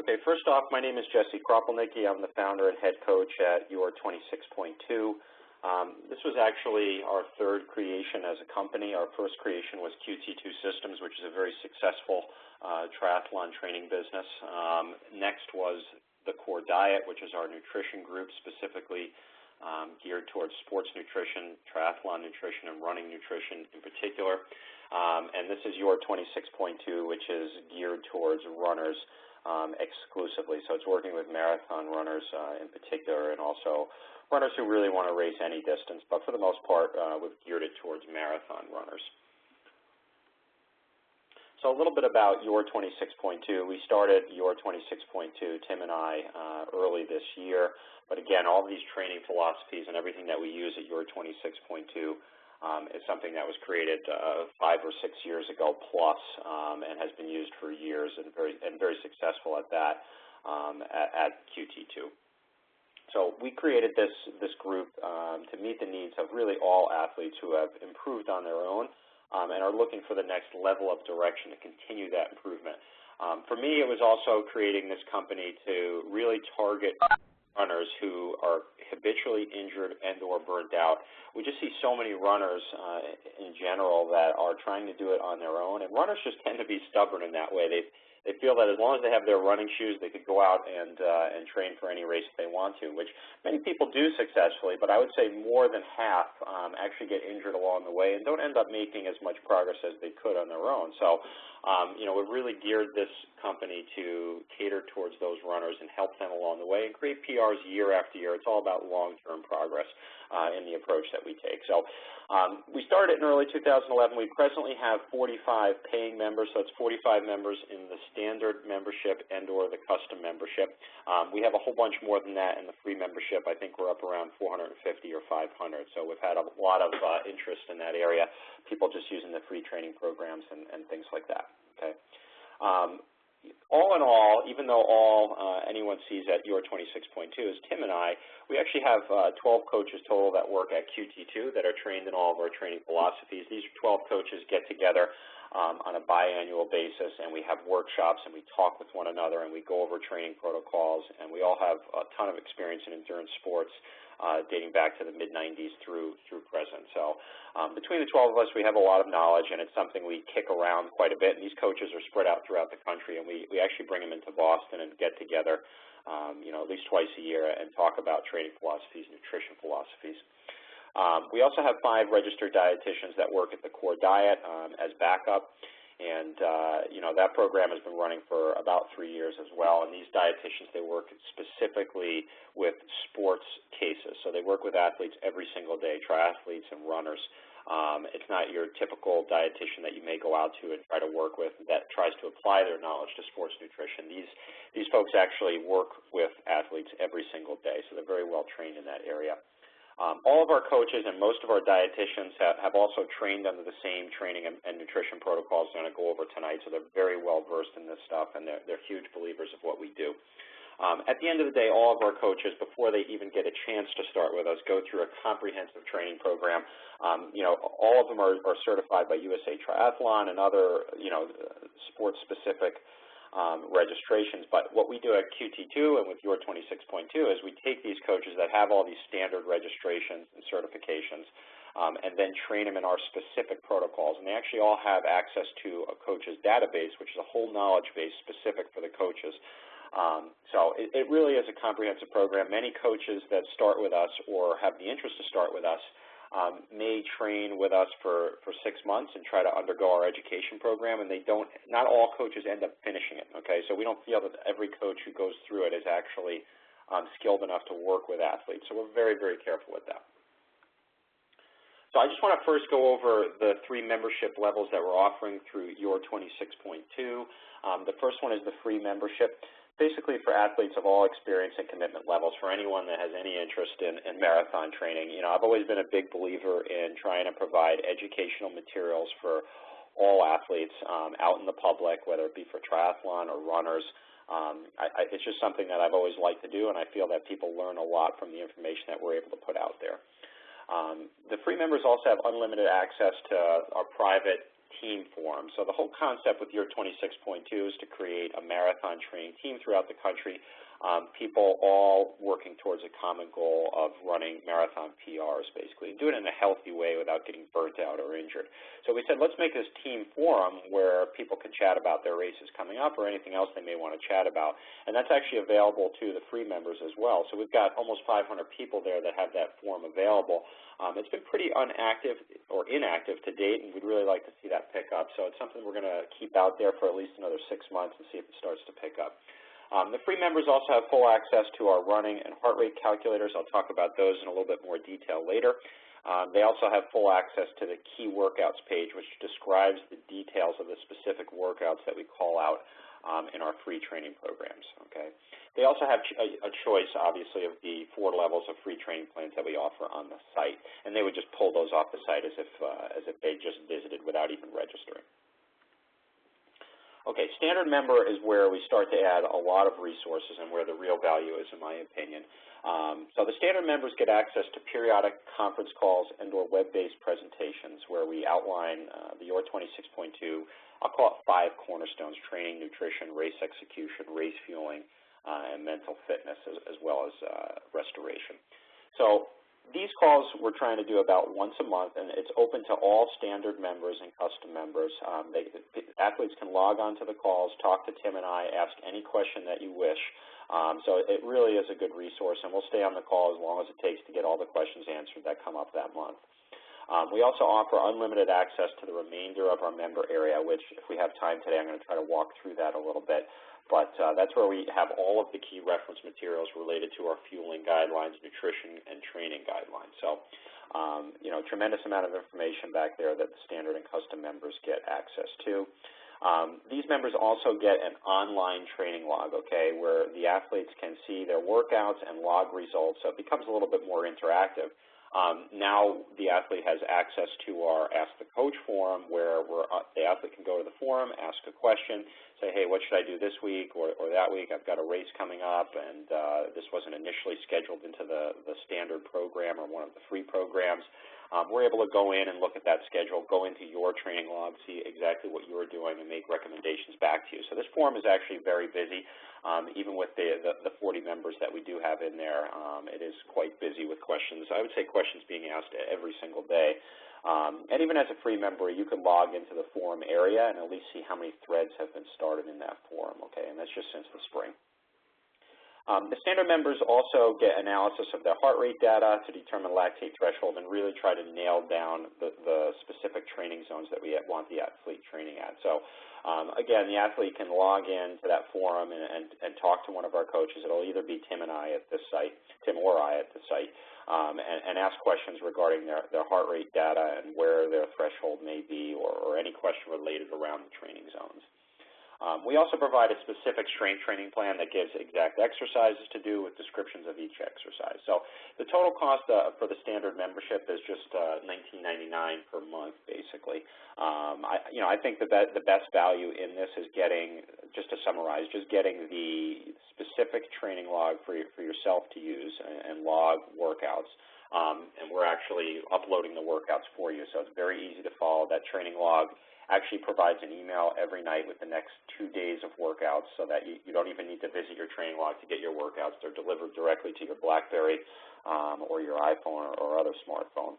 Okay, first off, my name is Jesse Kropelnicki. I'm the founder and head coach at Your 26.2. This was actually our third creation as a company. Our first creation was QT2 Systems, which is a very successful triathlon training business. Next was the Core Diet, which is our nutrition group, specifically geared towards sports nutrition, triathlon nutrition, and running nutrition in particular. And this is Your 26.2, which is geared towards runners exclusively. So it's working with marathon runners in particular, and also runners who really want to race any distance, but for the most part, we've geared it towards marathon runners. So a little bit about Your 26.2. We started Your 26.2, Tim and I, early this year. But again, all of these training philosophies and everything that we use at Your 26.2 is something that was created 5 or 6 years ago plus, and has been used for years and very successful at that at QT2. So we created this group to meet the needs of really all athletes who have improved on their own and are looking for the next level of direction to continue that improvement. For me, it was also creating this company to really target runners who are habitually injured and or burnt out. We just see so many runners in general that are trying to do it on their own, and runners just tend to be stubborn in that way. They feel that as long as they have their running shoes, they could go out and train for any race they want to, which many people do successfully, but I would say more than half actually get injured along the way and don't end up making as much progress as they could on their own. So, we've really geared this company to cater towards those runners and help them along the way and create PRs year after year. It's all about long-term progress in the approach that we take. So we started in early 2011. We presently have 45 paying members, so it's 45 members in the standard membership and or the custom membership. We have a whole bunch more than that in the free membership. I think we're up around 450 or 500, so we've had a lot of interest in that area, people just using the free training programs and things like that. Okay. All in all, even though anyone sees at Your 26.2 is Tim and I, we actually have 12 coaches total that work at QT2 that are trained in all of our training philosophies. These 12 coaches get together on a biannual basis, and we have workshops, and we talk with one another, and we go over training protocols, and we all have a ton of experience in endurance sports dating back to the mid-90s through present. So between the 12 of us, we have a lot of knowledge, and it's something we kick around quite a bit. And these coaches are spread out throughout the country, and we actually bring them into Boston and get together at least twice a year and talk about training philosophies, nutrition philosophies. We also have 5 registered dietitians that work at the Core Diet as backup, and that program has been running for about 3 years as well. And these dietitians, they work specifically with sports cases, so they work with athletes every single day, triathletes and runners. It's not your typical dietitian that you may go out to and try to work with that tries to apply their knowledge to sports nutrition. These folks actually work with athletes every single day, so they're very well trained in that area. All of our coaches and most of our dietitians have also trained under the same training and nutrition protocols I'm going to go over tonight, so they're very well versed in this stuff, and they're huge believers of what we do. At the end of the day, all of our coaches, before they even get a chance to start with us, go through a comprehensive training program. All of them are certified by USA Triathlon and other, sports-specific registrations. But what we do at QT2 and with Your 26.2 is we take these coaches that have all these standard registrations and certifications and then train them in our specific protocols. And they actually all have access to a coach's database, which is a whole knowledge base specific for the coaches. So it really is a comprehensive program. Many coaches that start with us or have the interest to start with us may train with us for 6 months and try to undergo our education program, and not all coaches end up finishing it, okay? So we don't feel that every coach who goes through it is actually skilled enough to work with athletes, so we're very, very careful with that. So I just want to first go over the 3 membership levels that we're offering through Your 26.2. The first one is the free membership. Basically for athletes of all experience and commitment levels, for anyone that has any interest in marathon training. I've always been a big believer in trying to provide educational materials for all athletes out in the public, whether it be for triathlon or runners. It's just something that I've always liked to do, and I feel that people learn a lot from the information that we're able to put out there. The free members also have unlimited access to our private team forum. So the whole concept with Year 26.2 is to create a marathon training team throughout the country, people all working towards a common goal of running marathon PRs, basically, and do it in a healthy way without getting burnt out or injured. So we said, let's make this team forum where people can chat about their races coming up or anything else they may want to chat about, and that's actually available to the free members as well. So we've got almost 500 people there that have that forum available. It's been pretty inactive to date, and we'd really like to see that pick up. So it's something we're going to keep out there for at least another 6 months and see if it starts to pick up. The free members also have full access to our running and heart rate calculators. I'll talk about those in a little bit more detail later. They also have full access to the key workouts page, which describes the details of the specific workouts that we call out in our free training programs. Okay. They also have a choice, obviously, of the 4 levels of free training plans that we offer on the site, and they would just pull those off the site as if they just visited without even registering. Okay, standard member is where we start to add a lot of resources and where the real value is, in my opinion. So the standard members get access to periodic conference calls and or web-based presentations where we outline the Your 26.2, I'll call it 5 cornerstones: training, nutrition, race execution, race fueling, and mental fitness, as well as restoration. So these calls we're trying to do about once a month, and it's open to all standard members and custom members. Athletes can log on to the calls, talk to Tim and I, ask any question that you wish. So it really is a good resource, and we'll stay on the call as long as it takes to get all the questions answered that come up that month. We also offer unlimited access to the remainder of our member area, which, if we have time today, I'm going to try to walk through that a little bit. But that's where we have all of the key reference materials related to our fueling guidelines, nutrition, and training guidelines. So, you know, tremendous amount of information back there that the standard and custom members get access to. These members also get an online training log, okay, where the athletes can see their workouts and log results, so it becomes a little bit more interactive. Now the athlete has access to our Ask the Coach forum, where the athlete can go to the forum, ask a question, say, hey, what should I do this week or that week? I've got a race coming up, and this wasn't initially scheduled into the standard program or one of the free programs. We're able to go in and look at that schedule, go into your training log, see exactly what you're doing, and make recommendations back to you. So this forum is actually very busy. Even with the 40 members that we do have in there, it is quite busy with questions. I would say questions being asked every single day. And even as a free member, you can log into the forum area and at least see how many threads have been started in that forum, okay, and that's just since the spring. The standard members also get analysis of their heart rate data to determine lactate threshold and really try to nail down the specific training zones that we want the athlete training at. So again, the athlete can log in to that forum and talk to one of our coaches. It'll either be Tim and I at this site, Tim or I at the site, and ask questions regarding their heart rate data and where their threshold may be, or any question related around the training zones. We also provide a specific strength training plan that gives exact exercises to do with descriptions of each exercise. So the total cost for the standard membership is just $19.99 per month, basically. I think the best value in this is getting, just to summarize, just getting the specific training log for yourself to use and log workouts. And we're actually uploading the workouts for you, so it's very easy to follow. That training log actually provides an email every night with the next 2 days of workouts, so that you don't even need to visit your training log to get your workouts. They're delivered directly to your BlackBerry or your iPhone or other smartphone.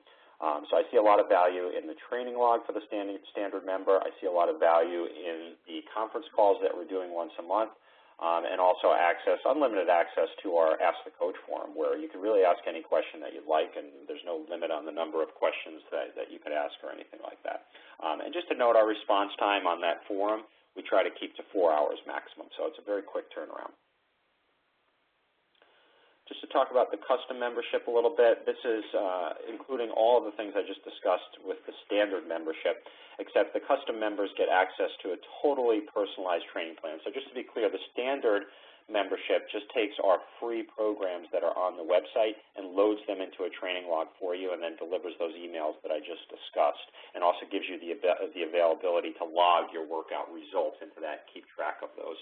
So I see a lot of value in the training log for the standard member. I see a lot of value in the conference calls that we're doing once a month. And also unlimited access to our Ask the Coach forum, where you can really ask any question that you'd like, and there's no limit on the number of questions that you could ask or anything like that. And just to note, our response time on that forum, we try to keep to 4 hours maximum, so it's a very quick turnaround. Just to talk about the custom membership a little bit, this is including all of the things I just discussed with the standard membership, except the custom members get access to a totally personalized training plan. So just to be clear, the standard membership just takes our free programs that are on the website and loads them into a training log for you, and then delivers those emails that I just discussed, and also gives you the availability to log your workout results into that, keep track of those.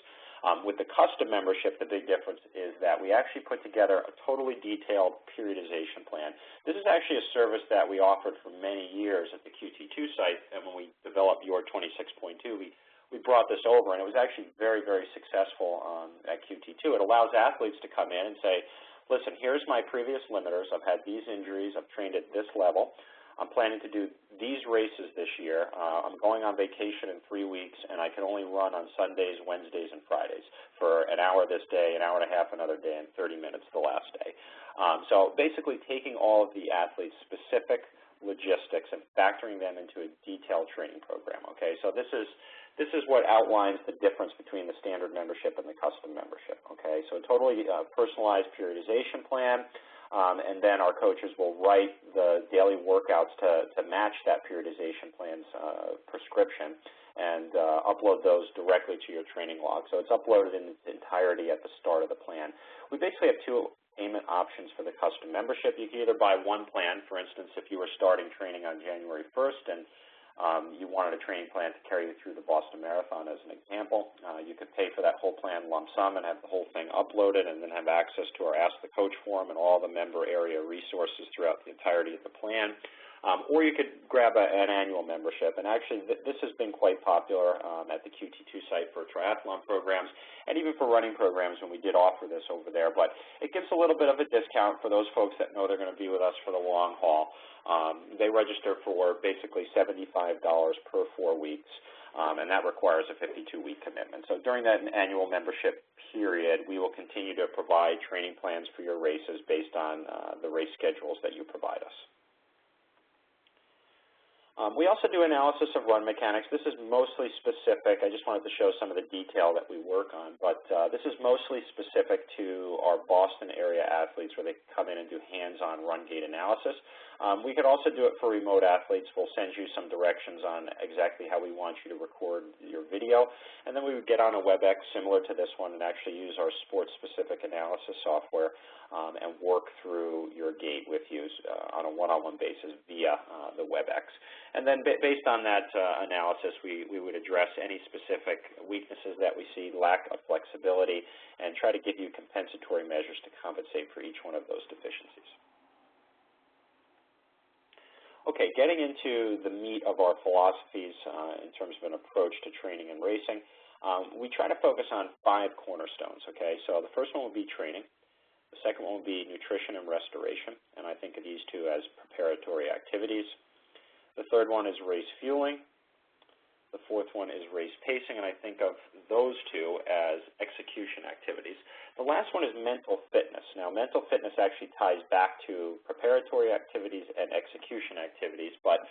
With the custom membership, the big difference is that we actually put together a totally detailed periodization plan. This is actually a service that we offered for many years at the QT2 site, and when we developed your 26.2, we brought this over, and it was actually very, very successful at QT2. It allows athletes to come in and say, listen, here's my previous limiters. I've had these injuries. I've trained at this level. I'm planning to do these races this year. I'm going on vacation in 3 weeks, and I can only run on Sundays, Wednesdays, and Fridays for an hour this day, an hour and a half another day, and 30 minutes the last day. So basically taking all of the athletes' specific logistics and factoring them into a detailed training program, okay? So this is what outlines the difference between the standard membership and the custom membership, okay? So a totally personalized periodization plan. And then our coaches will write the daily workouts to match that periodization plan's prescription and upload those directly to your training log. So it's uploaded in its entirety at the start of the plan. We basically have two payment options for the custom membership. You can either buy one plan. For instance, if you were starting training on January 1st and you wanted a training plan to carry you through the Boston Marathon as an example, you could pay for that whole plan lump sum and have the whole thing uploaded and then have access to our Ask the Coach form and all the member area resources throughout the entirety of the plan. Or you could grab an annual membership, and actually this has been quite popular at the QT2 site for triathlon programs and even for running programs when we did offer this over there. But it gives a little bit of a discount for those folks that know they're going to be with us for the long haul. They register for basically $75 per 4 weeks, and that requires a 52-week commitment. So during that annual membership period, we will continue to provide training plans for your races based on the race schedules that you provide us. We also do analysis of run mechanics. This is mostly specific. I just wanted to show some of the detail that we work on, but this is mostly specific to our Boston area athletes where they come in and do hands-on run gait analysis. We could also do it for remote athletes. We'll send you some directions on exactly how we want you to record your video, and then we would get on a WebEx similar to this one and actually use our sports-specific analysis software and work through your gait with you on a one-on-one basis via the WebEx. And then based on that analysis, we would address any specific weaknesses that we see, lack of flexibility, and try to give you compensatory measures to compensate for each one of those deficiencies. Okay, getting into the meat of our philosophies in terms of an approach to training and racing, we try to focus on 5 cornerstones, okay? So the first one will be training. The second one will be nutrition and restoration, and I think of these two as preparatory activities. The third one is race fueling. The fourth one is race pacing, and I think of those two as execution activities. The last one is mental fitness. Now, mental fitness actually ties back to preparatory activities and execution activities, but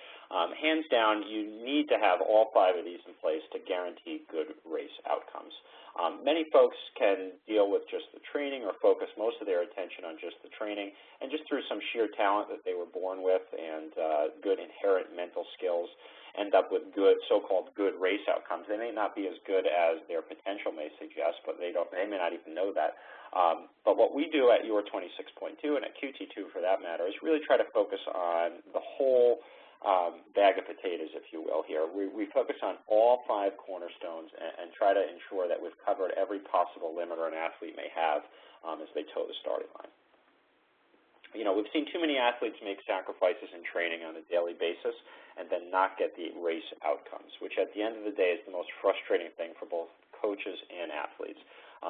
hands down, you need to have all 5 of these in place to guarantee good race outcomes. Many folks can deal with just the training or focus most of their attention on just the training, and just through some sheer talent that they were born with and good inherent mental skills, end up with good, so-called good race outcomes. They may not be as good as their potential may suggest, but they may not even know that. But what we do at Your 26.2 and at QT2 for that matter is really try to focus on the whole bag of potatoes, if you will, here. We focus on all 5 cornerstones and try to ensure that we've covered every possible limiter an athlete may have as they toe the starting line. You know, we've seen too many athletes make sacrifices in training on a daily basis and then not get the race outcomes, which at the end of the day is the most frustrating thing for both coaches and athletes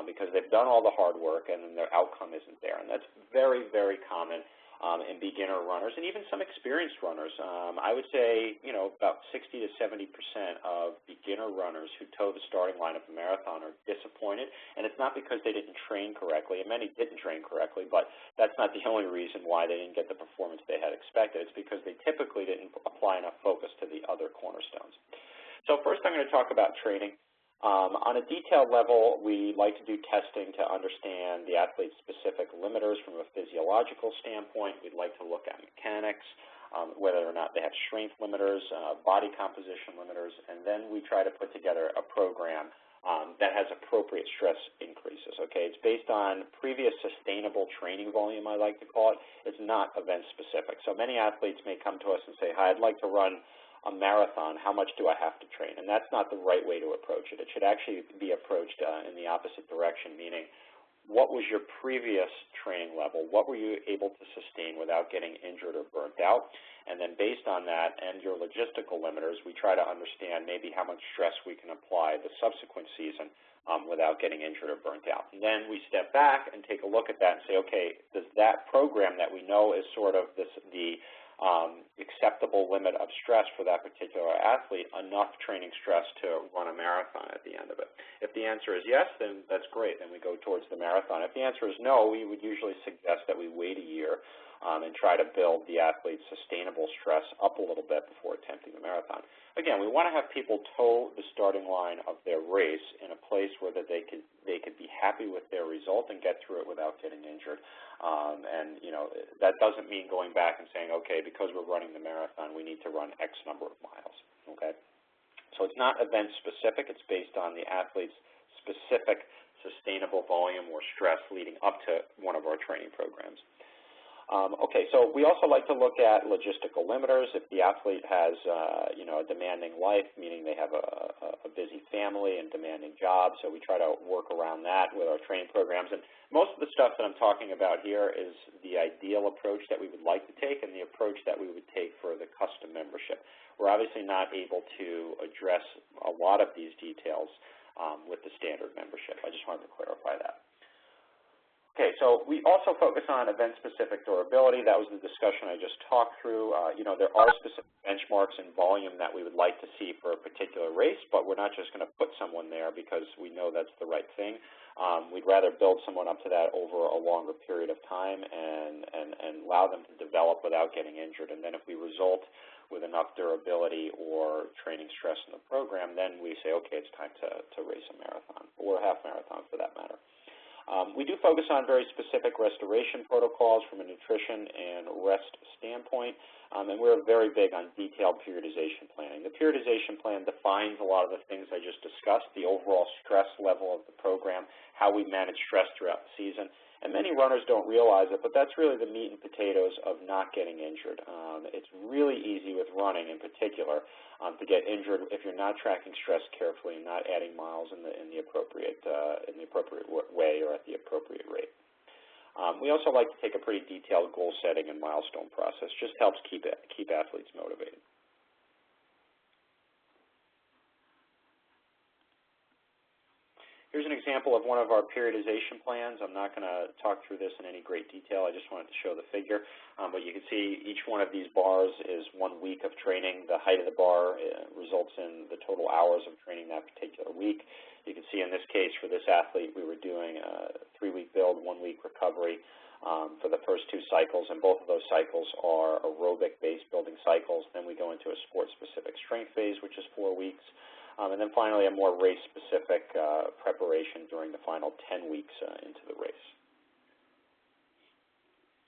because they've done all the hard work and then their outcome isn't there. And that's very, very common in beginner runners and even some experienced runners. I would say, you know, about 60 to 70% of beginner runners who toe the starting line of a marathon are disappointed, and it's not because they didn't train correctly, and many didn't train correctly, but that's not the only reason why they didn't get the performance they had expected. It's because they typically didn't apply enough focus to the other cornerstones. So first I'm going to talk about training. On a detailed level, we like to do testing to understand the athlete's specific limiters from a physiological standpoint. We'd like to look at mechanics, whether or not they have strength limiters, body composition limiters, and then we try to put together a program that has appropriate stress increases, okay? It's based on previous sustainable training volume, I like to call it. It's not event-specific. So many athletes may come to us and say, hi, I'd like to run a marathon. How much do I have to train? And that's not the right way to approach it. It should actually be approached in the opposite direction, meaning what was your previous training level? What were you able to sustain without getting injured or burnt out? And then based on that and your logistical limiters, we try to understand maybe how much stress we can apply the subsequent season without getting injured or burnt out. And then we step back and take a look at that and say, okay, does that program that we know is sort of the acceptable limit of stress for that particular athlete, enough training stress to run a marathon at the end of it? If the answer is yes, then that's great, then we go towards the marathon. If the answer is no, we would usually suggest that we wait a year and try to build the athlete's sustainable stress up a little bit before attempting the marathon. Again, we want to have people toe the starting line of their race in a place where that they could be happy with their result and get through it without getting injured. And, you know, that doesn't mean going back and saying, okay, because we're running the marathon, we need to run X number of miles, okay? So it's not event-specific. It's based on the athlete's specific sustainable volume or stress leading up to one of our training programs. Okay, so we also like to look at logistical limiters. If the athlete has, you know, a demanding life, meaning they have a busy family and demanding job, so we try to work around that with our training programs. And most of the stuff that I'm talking about here is the ideal approach that we would like to take and the approach that we would take for the custom membership. We're obviously not able to address a lot of these details with the standard membership. I just wanted to clarify that. Okay, so we also focus on event-specific durability. That was the discussion I just talked through. You know, there are specific benchmarks in volume that we would like to see for a particular race, but we're not just going to put someone there because we know that's the right thing. We'd rather build someone up to that over a longer period of time and allow them to develop without getting injured. And then if we result with enough durability or training stress in the program, then we say, okay, it's time to race a marathon or a half marathon for that matter. We do focus on very specific restoration protocols from a nutrition and rest standpoint, and we're very big on detailed periodization planning. The periodization plan defines a lot of the things I just discussed, the overall stress level of the program, how we manage stress throughout the season. And many runners don't realize it, but that's really the meat and potatoes of not getting injured. It's really easy with running in particular to get injured if you're not tracking stress carefully and not adding miles in the appropriate way or at the appropriate rate. We also like to take a pretty detailed goal setting and milestone process. Just helps keep athletes motivated. Here's an example of one of our periodization plans. I'm not going to talk through this in any great detail. I just wanted to show the figure. But you can see each one of these bars is 1 week of training. The height of the bar results in the total hours of training that particular week. You can see in this case for this athlete, we were doing a 3-week build, 1-week recovery for the first 2 cycles. And both of those cycles are aerobic-based building cycles. Then we go into a sport-specific strength phase, which is 4 weeks. And then finally, a more race-specific preparation during the final 10 weeks into the race.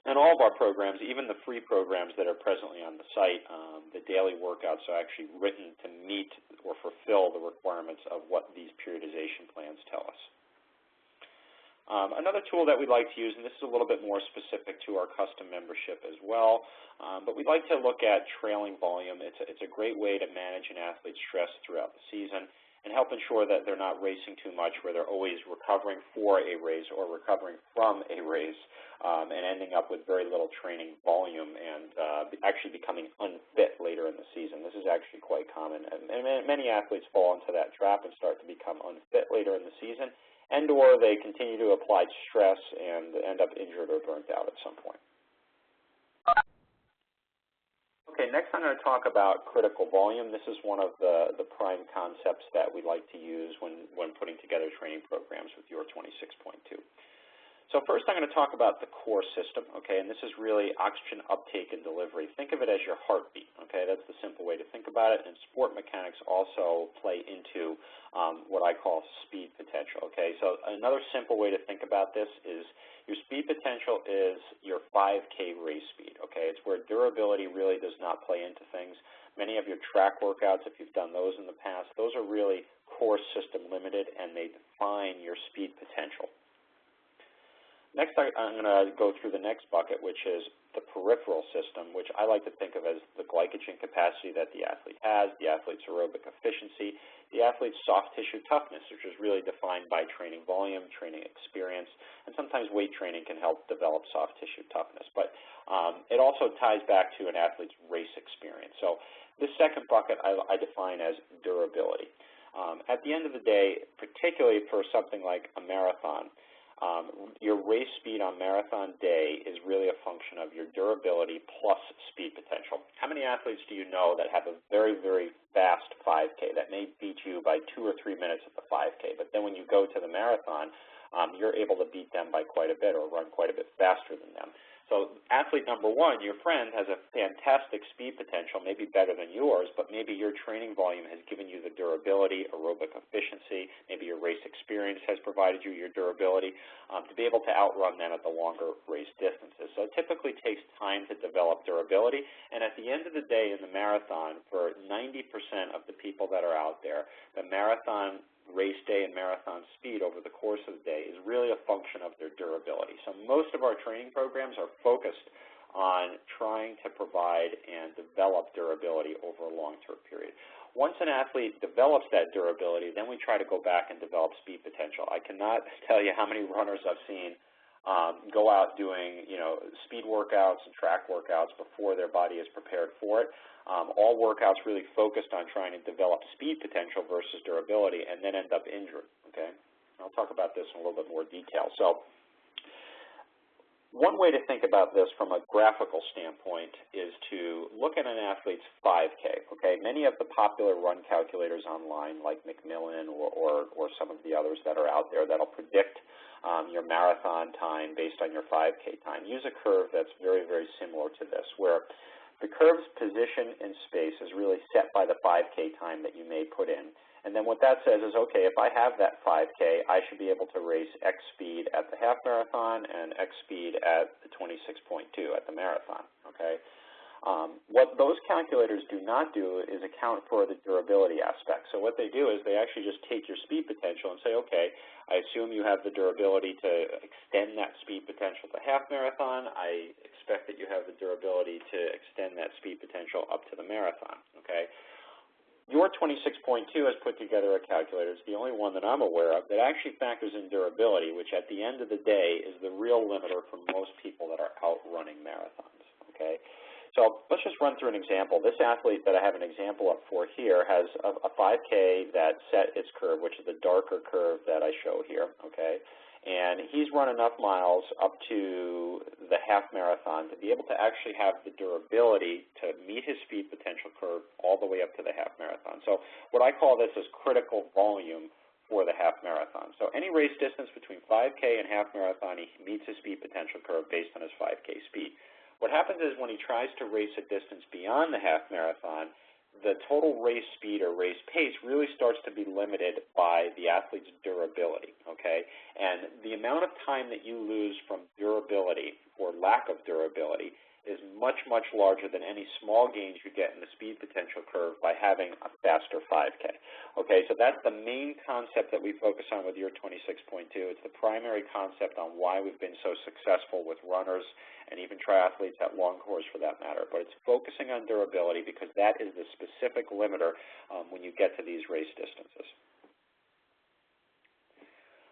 And all of our programs, even the free programs that are presently on the site, the daily workouts are actually written to meet or fulfill the requirements of what these periodization plans tell us. Another tool that we'd like to use, and this is a little bit more specific to our custom membership as well, but we'd like to look at trailing volume. It's a great way to manage an athlete's stress throughout the season and help ensure that they're not racing too much where they're always recovering for a race or recovering from a race and ending up with very little training volume and actually becoming unfit later in the season. This is actually quite common. And many athletes fall into that trap and start to become unfit later in the season, and or they continue to apply stress and end up injured or burnt out at some point. Okay, next I'm going to talk about critical volume. This is one of the prime concepts that we like to use when putting together training programs with your 26.2. So first I'm going to talk about the core system, okay, and this is really oxygen uptake and delivery. Think of it as your heartbeat, okay? That's the simple way to think about it, and sport mechanics also play into what I call speed potential, okay? So another simple way to think about this is your speed potential is your 5K race speed, okay? It's where durability really does not play into things. Many of your track workouts, if you've done those in the past, those are really course system limited, and they define your speed potential. Next, I'm going to go through the next bucket, which is the peripheral system, which I like to think of as the glycogen capacity that the athlete has, the athlete's aerobic efficiency, the athlete's soft tissue toughness, which is really defined by training volume, training experience, and sometimes weight training can help develop soft tissue toughness. But it also ties back to an athlete's race experience. So this second bucket I define as durability. At the end of the day, particularly for something like a marathon, your race speed on marathon day is really a function of your durability plus speed potential. How many athletes do you know that have a very, very fast 5K that may beat you by 2 or 3 minutes at the 5K, but then when you go to the marathon, you're able to beat them by quite a bit or run quite a bit faster than them. So athlete number one, your friend, has a fantastic speed potential, maybe better than yours, but maybe your training volume has given you the durability, aerobic efficiency, maybe your race experience has provided you your durability to be able to outrun them at the longer race distances. So it typically takes time to develop durability, and at the end of the day in the marathon, for 90% of the people that are out there, the marathon race day and marathon speed over the course of the day is really a function of their durability. So most of our training programs are focused on trying to provide and develop durability over a long-term period. Once an athlete develops that durability, then we try to go back and develop speed potential. I cannot tell you how many runners I've seen go out doing, speed workouts and track workouts before their body is prepared for it. All workouts really focused on trying to develop speed potential versus durability, and then end up injured. Okay, I'll talk about this in a little bit more detail. So, one way to think about this from a graphical standpoint is to look at an athlete's 5K. Okay, many of the popular run calculators online, like Macmillan or some of the others that are out there, that'll predict your marathon time based on your 5K time, use a curve that's very, very similar to this, where the curve's position in space is really set by the 5K time that you may put in. And then what that says is, okay, if I have that 5K, I should be able to race X speed at the half marathon and X speed at the 26.2 at the marathon, okay? What those calculators do not do is account for the durability aspect. So what they do is they actually just take your speed potential and say, okay, I assume you have the durability to extend that speed potential to half marathon. I expect that you have the durability to extend that speed potential up to the marathon, okay? Your 26.2 has put together a calculator. It's the only one that I'm aware of that actually factors in durability, which at the end of the day is the real limiter for most people that are out running marathons, okay? So let's just run through an example. This athlete that I have an example up for here has a 5K that set its curve, which is the darker curve that I show here, okay? And he's run enough miles up to the half marathon to be able to actually have the durability to meet his speed potential curve all the way up to the half marathon. So what I call this is critical volume for the half marathon. So any race distance between 5K and half marathon, he meets his speed potential curve based on his 5K speed. What happens is when he tries to race a distance beyond the half marathon, the total race speed or race pace really starts to be limited by the athlete's durability, okay? And the amount of time that you lose from durability or lack of durability is much, much larger than any small gains you get in the speed potential curve by having a faster 5K. Okay, so that's the main concept that we focus on with your 26.2. It's the primary concept on why we've been so successful with runners and even triathletes at long course for that matter. But it's focusing on durability because that is the specific limiter when you get to these race distances.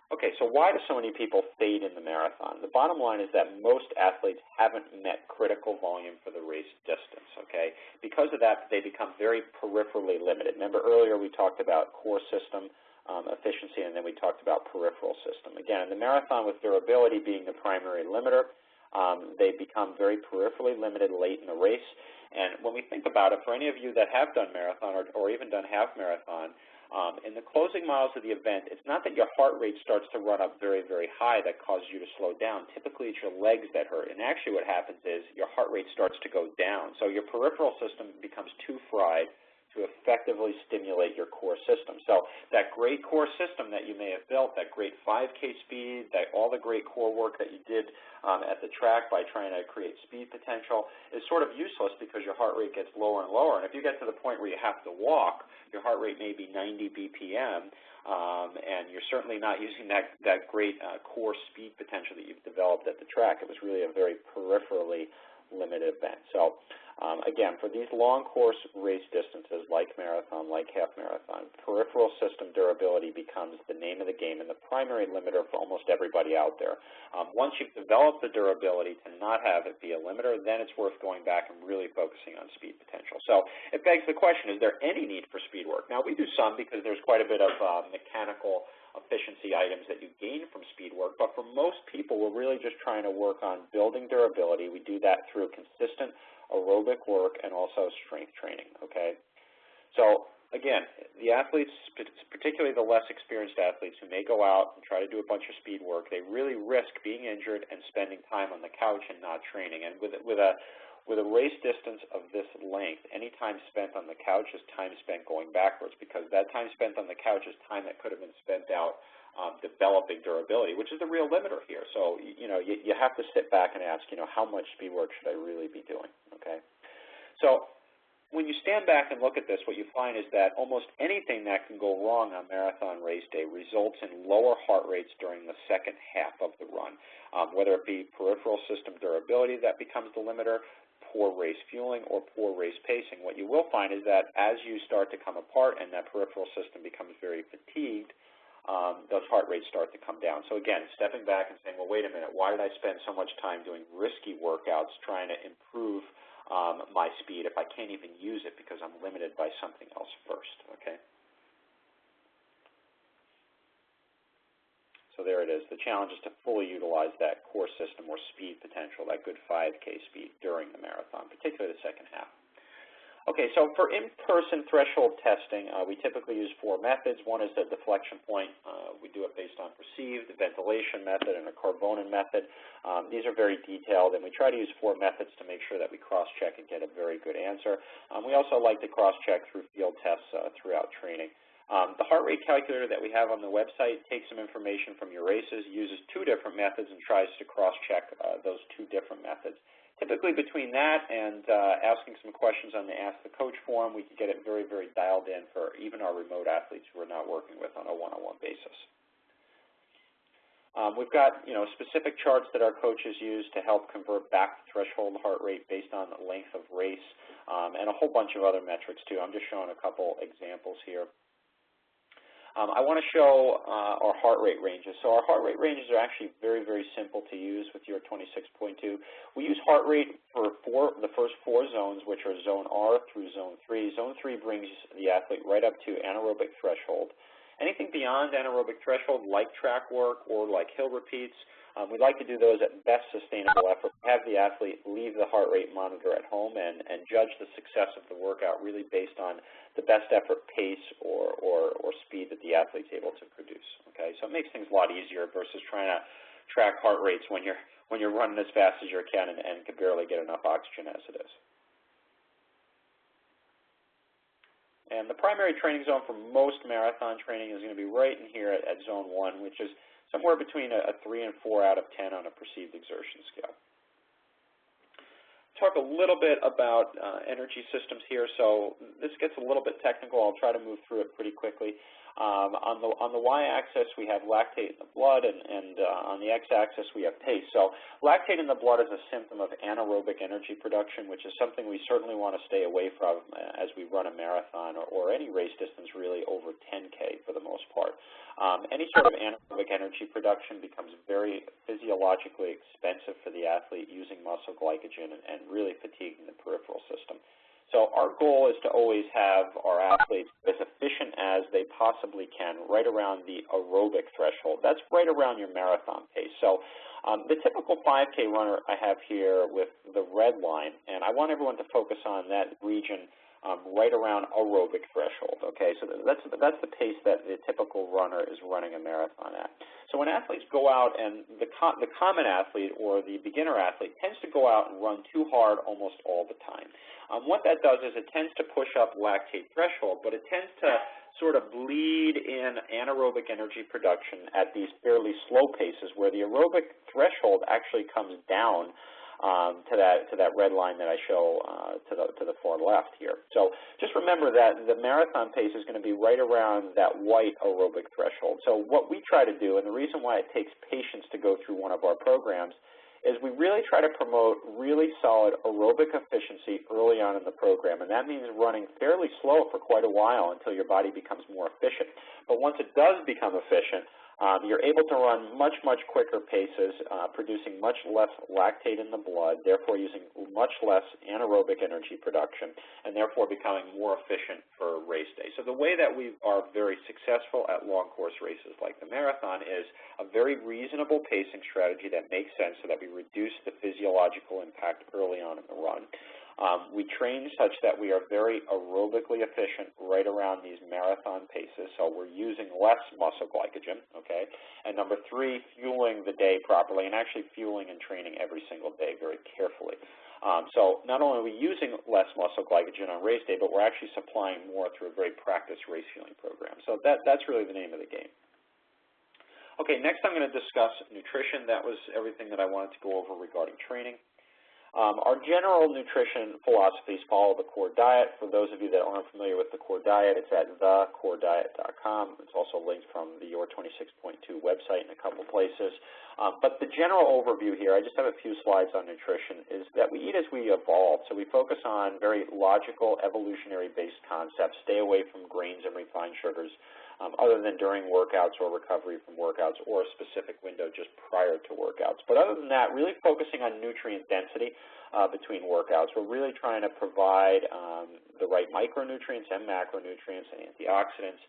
Okay, so why do so many people fade in the marathon? The bottom line is that most athletes haven't met critical volume for the race distance, okay? Because of that, they become very peripherally limited. Remember earlier we talked about core system efficiency, and then we talked about peripheral system. Again, in the marathon with durability being the primary limiter, they become very peripherally limited late in the race. And when we think about it, for any of you that have done marathon or even done half marathon, in the closing miles of the event, it's not that your heart rate starts to run up very, very high that causes you to slow down. Typically, it's your legs that hurt. And actually what happens is your heart rate starts to go down. So your peripheral system becomes too fried, to effectively stimulate your core system. So that great core system that you may have built, that great 5K speed, that all the great core work that you did at the track by trying to create speed potential is sort of useless because your heart rate gets lower and lower. And if you get to the point where you have to walk, your heart rate may be 90 BPM, and you're certainly not using that great core speed potential that you've developed at the track. It was really a very peripherally limited event. So again, for these long course race distances like marathon, like half marathon, peripheral system durability becomes the name of the game and the primary limiter for almost everybody out there. Once you've developed the durability to not have it be a limiter, then it's worth going back and really focusing on speed potential. So it begs the question, is there any need for speed work? Now, we do some because there's quite a bit of mechanical efficiency items that you gain from speed work, but for most people, we're really just trying to work on building durability. We do that through consistent aerobic work and also strength training, okay? So again, the athletes, particularly the less experienced athletes who may go out and try to do a bunch of speed work, they really risk being injured and spending time on the couch and not training. And with a race distance of this length, any time spent on the couch is time spent going backwards, because that time spent on the couch is time that could have been spent out developing durability, which is the real limiter here. So, you have to sit back and ask, how much speed work should I really be doing, okay? So when you stand back and look at this, what you find is that almost anything that can go wrong on marathon race day results in lower heart rates during the second half of the run, whether it be peripheral system durability that becomes the limiter, poor race fueling, or poor race pacing. What you will find is that as you start to come apart and that peripheral system becomes very fatigued, those heart rates start to come down. So again, stepping back and saying, well, wait a minute, why did I spend so much time doing risky workouts trying to improve my speed if I can't even use it because I'm limited by something else first, okay? So there it is. The challenge is to fully utilize that core system or speed potential, that good 5K speed during the marathon, particularly the second half. Okay, so for in-person threshold testing, we typically use 4 methods. One is the deflection point. We do it based on perceived, the ventilation method, and a Carbonin method. These are very detailed, and we try to use 4 methods to make sure that we cross-check and get a very good answer. We also like to cross-check through field tests throughout training. The heart rate calculator that we have on the website takes some information from your races, uses 2 different methods, and tries to cross-check those 2 different methods. Typically between that and asking some questions on the Ask the Coach forum, we can get it very, very dialed in for even our remote athletes who we're not working with on a one-on-one basis. We've got specific charts that our coaches use to help convert back to threshold heart rate based on the length of race, and a whole bunch of other metrics too. I'm just showing a couple examples here. I want to show our heart rate ranges. So our heart rate ranges are actually very, very simple to use with your 26.2. We use heart rate for the first 4 zones, which are zone R through zone 3. Zone 3 brings the athlete right up to anaerobic threshold. Anything beyond anaerobic threshold, like track work or like hill repeats, we'd like to do those at best sustainable effort. Have the athlete leave the heart rate monitor at home and judge the success of the workout really based on the best effort pace or speed that the athlete's able to produce. Okay, so it makes things a lot easier versus trying to track heart rates when you're running as fast as you can and can barely get enough oxygen as it is. And the primary training zone for most marathon training is going to be right in here at zone 1, which is somewhere between a 3 and 4 out of 10 on a perceived exertion scale. Talk a little bit about energy systems here. So this gets a little bit technical. I'll try to move through it pretty quickly. On the y-axis, we have lactate in the blood, and on the x-axis, we have pace. So lactate in the blood is a symptom of anaerobic energy production, which is something we certainly want to stay away from as we run a marathon or any race distance really over 10K for the most part. Any sort of anaerobic energy production becomes very physiologically expensive for the athlete using muscle glycogen and really fatiguing the peripheral system. So our goal is to always have our athletes as efficient as they possibly can right around the aerobic threshold. That's right around your marathon pace. So the typical 5K runner I have here with the red line, and I want everyone to focus on that region right around aerobic threshold. Okay, so that's the pace that the typical runner is running a marathon at. So when athletes go out, and the common athlete or the beginner athlete tends to go out and run too hard almost all the time. What that does is it tends to push up lactate threshold, but it tends to sort of bleed in anaerobic energy production at these fairly slow paces, where the aerobic threshold actually comes down to that red line that I show to the far left here. So just remember that the marathon pace is going to be right around that white aerobic threshold. So what we try to do, and the reason why it takes patience to go through one of our programs, is we really try to promote really solid aerobic efficiency early on in the program, and that means running fairly slow for quite a while until your body becomes more efficient. But once it does become efficient, you're able to run much, much quicker paces, producing much less lactate in the blood, therefore using much less anaerobic energy production, and therefore becoming more efficient for race day. So the way that we are very successful at long course races like the marathon is a very reasonable pacing strategy that makes sense so that we reduce the physiological impact early on in the run. We train such that we are very aerobically efficient right around these marathon paces, so we're using less muscle glycogen, okay? And number three, fueling the day properly, and actually fueling and training every single day very carefully. So not only are we using less muscle glycogen on race day, but we're actually supplying more through a very practiced race fueling program. So that's really the name of the game. Okay, next I'm going to discuss nutrition. That was everything that I wanted to go over regarding training. Our general nutrition philosophies follow the core diet. For those of you that aren't familiar with the core diet, it's at thecorediet.com. It's also linked from the Your 26.2 website in a couple places. But the general overview here, I just have a few slides on nutrition, is that we eat as we evolve. So we focus on very logical, evolutionary-based concepts, stay away from grains and refined sugars, other than during workouts or recovery from workouts or a specific window just prior to workouts. But other than that, really focusing on nutrient density between workouts. We're really trying to provide the right micronutrients and macronutrients and antioxidants,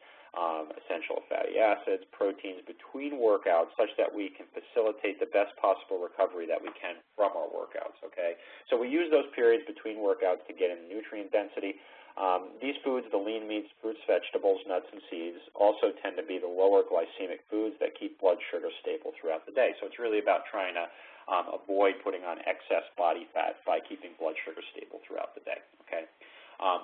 essential fatty acids, proteins between workouts such that we can facilitate the best possible recovery that we can from our workouts, okay? So we use those periods between workouts to get in nutrient density. These foods, the lean meats, fruits, vegetables, nuts, and seeds, also tend to be the lower glycemic foods that keep blood sugar stable throughout the day. So it's really about trying to avoid putting on excess body fat by keeping blood sugar stable throughout the day, okay?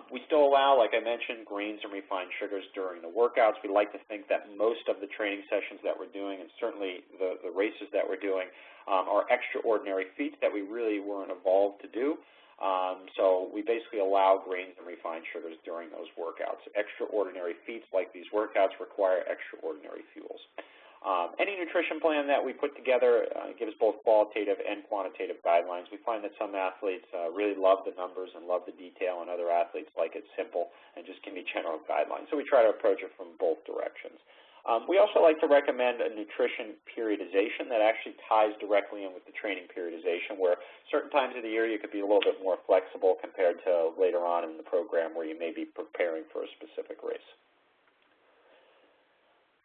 We still allow, like I mentioned, grains and refined sugars during the workouts. We like to think that most of the training sessions that we're doing, and certainly the races that we're doing, are extraordinary feats that we really weren't evolved to do. So we basically allow grains and refined sugars during those workouts. Extraordinary feats like these workouts require extraordinary fuels. Any nutrition plan that we put together gives both qualitative and quantitative guidelines. We find that some athletes really love the numbers and love the detail, and other athletes like it simple and just give me general guidelines. So we try to approach it from both directions. We also like to recommend a nutrition periodization that actually ties directly in with the training periodization, where certain times of the year you could be a little bit more flexible compared to later on in the program where you may be preparing for a specific race.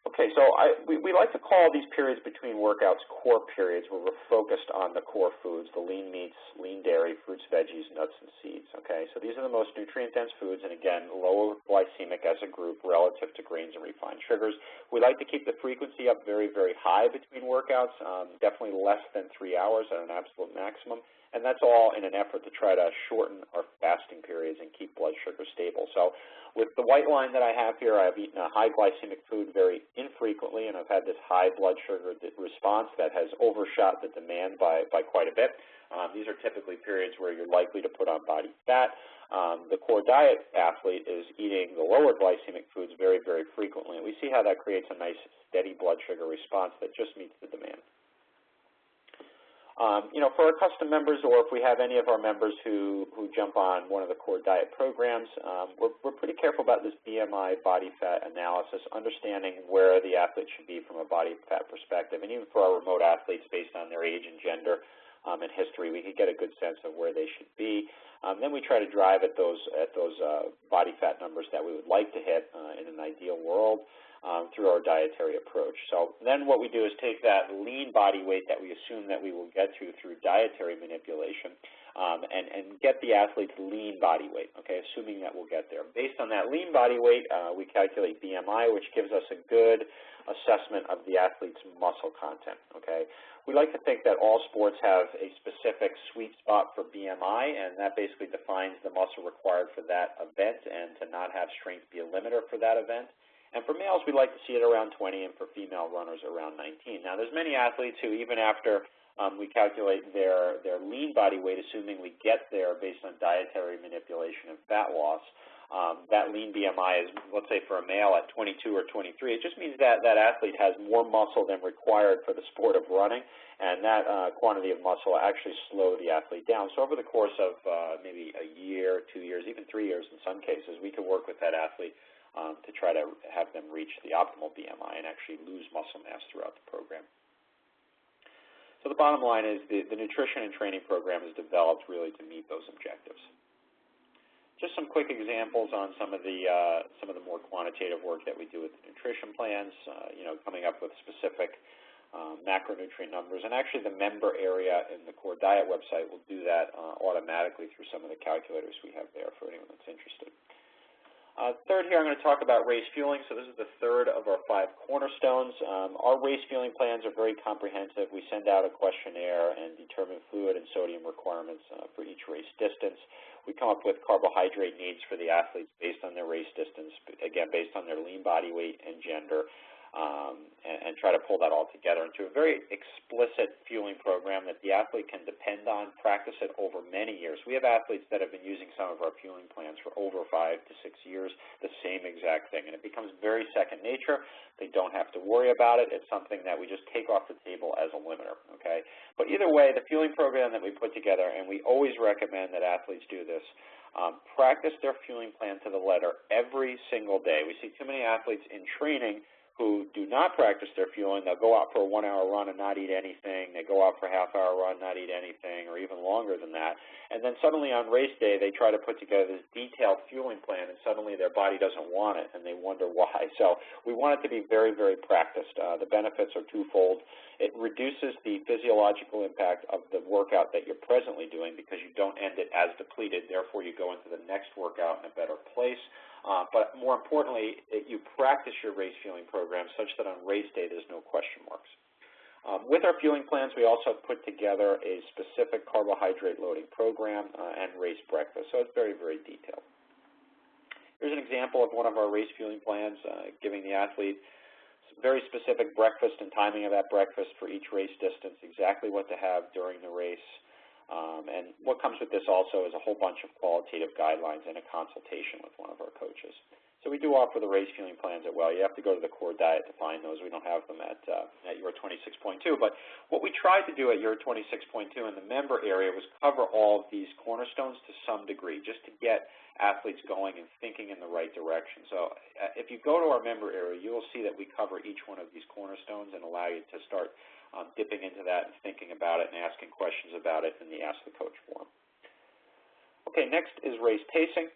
Okay, so we like to call these periods between workouts core periods, where we're focused on the core foods, the lean meats, lean dairy, fruits, veggies, nuts, and seeds. Okay, so these are the most nutrient-dense foods, and again, lower glycemic as a group relative to grains and refined sugars. We like to keep the frequency up very, very high between workouts, definitely less than 3 hours at an absolute maximum. And that's all in an effort to try to shorten our fasting periods and keep blood sugar stable. So with the white line that I have here, I've eaten a high glycemic food very infrequently, and I've had this high blood sugar response that has overshot the demand by quite a bit. These are typically periods where you're likely to put on body fat. The core diet athlete is eating the lower glycemic foods very, very frequently. And we see how that creates a nice steady blood sugar response that just meets the demand. For our custom members, or if we have any of our members who jump on one of the core diet programs, we're pretty careful about this BMI body fat analysis, understanding where the athlete should be from a body fat perspective. And even for our remote athletes, based on their age and gender and history, we could get a good sense of where they should be. Then we try to drive at those body fat numbers that we would like to hit in an ideal world. Through our dietary approach. So then what we do is take that lean body weight that we assume that we will get to through dietary manipulation, and get the athlete's lean body weight, okay, assuming that we'll get there. Based on that lean body weight, we calculate BMI, which gives us a good assessment of the athlete's muscle content, okay. We like to think that all sports have a specific sweet spot for BMI, and that basically defines the muscle required for that event, and to not have strength be a limiter for that event. And for males, we like to see it around 20, and for female runners around 19. Now, there's many athletes who, even after we calculate their lean body weight, assuming we get there based on dietary manipulation and fat loss, that lean BMI is, let's say for a male at 22 or 23, it just means that that athlete has more muscle than required for the sport of running, and that quantity of muscle actually slow the athlete down. So over the course of maybe a year, 2 years, even 3 years in some cases, we can work with that athlete to try to have them reach the optimal BMI and actually lose muscle mass throughout the program. So the bottom line is the nutrition and training program is developed really to meet those objectives. Just some quick examples on some of the more quantitative work that we do with the nutrition plans, coming up with specific macronutrient numbers. And actually the member area in the Core Diet website will do that automatically through some of the calculators we have there for anyone that's interested. Third here, I'm going to talk about race fueling. So this is the third of our 5 cornerstones. Our race fueling plans are very comprehensive. We send out a questionnaire and determine fluid and sodium requirements for each race distance. We come up with carbohydrate needs for the athletes based on their race distance, again, based on their lean body weight and gender, and try to pull that all together into a very explicit fueling program that the athlete can depend on, practice it over many years. We have athletes that have been using some of our fueling plans for over 5 to 6 years, the same exact thing, and it becomes very second nature. They don't have to worry about it. It's something that we just take off the table as a limiter, okay? But either way, the fueling program that we put together, and we always recommend that athletes do this, practice their fueling plan to the letter every single day. We see too many athletes in training who do not practice their fueling. They'll go out for a 1-hour run and not eat anything. They go out for a half-hour run, not eat anything, or even longer than that. And then suddenly on race day, they try to put together this detailed fueling plan, and suddenly their body doesn't want it, and they wonder why. So we want it to be very, very practiced. The benefits are twofold. It reduces the physiological impact of the workout that you're presently doing because you don't end it as depleted. Therefore, you go into the next workout in a better place. But more importantly, you practice your race fueling program such that on race day there's no question marks. With our fueling plans, we also put together a specific carbohydrate loading program and race breakfast, so it's very, very detailed. Here's an example of one of our race fueling plans, giving the athlete very specific breakfast and timing of that breakfast for each race distance, exactly what to have during the race. And what comes with this also is a whole bunch of qualitative guidelines and a consultation with one of our coaches. So we do offer the race fueling plans as well. You have to go to the Core Diet to find those. We don't have them at Your 26.2. But what we tried to do at Your 26.2 in the member area was cover all of these cornerstones to some degree, just to get athletes going and thinking in the right direction. So if you go to our member area, you will see that we cover each one of these cornerstones and allow you to start dipping into that and thinking about it and asking questions about it in the Ask the Coach forum. Okay, next is race pacing.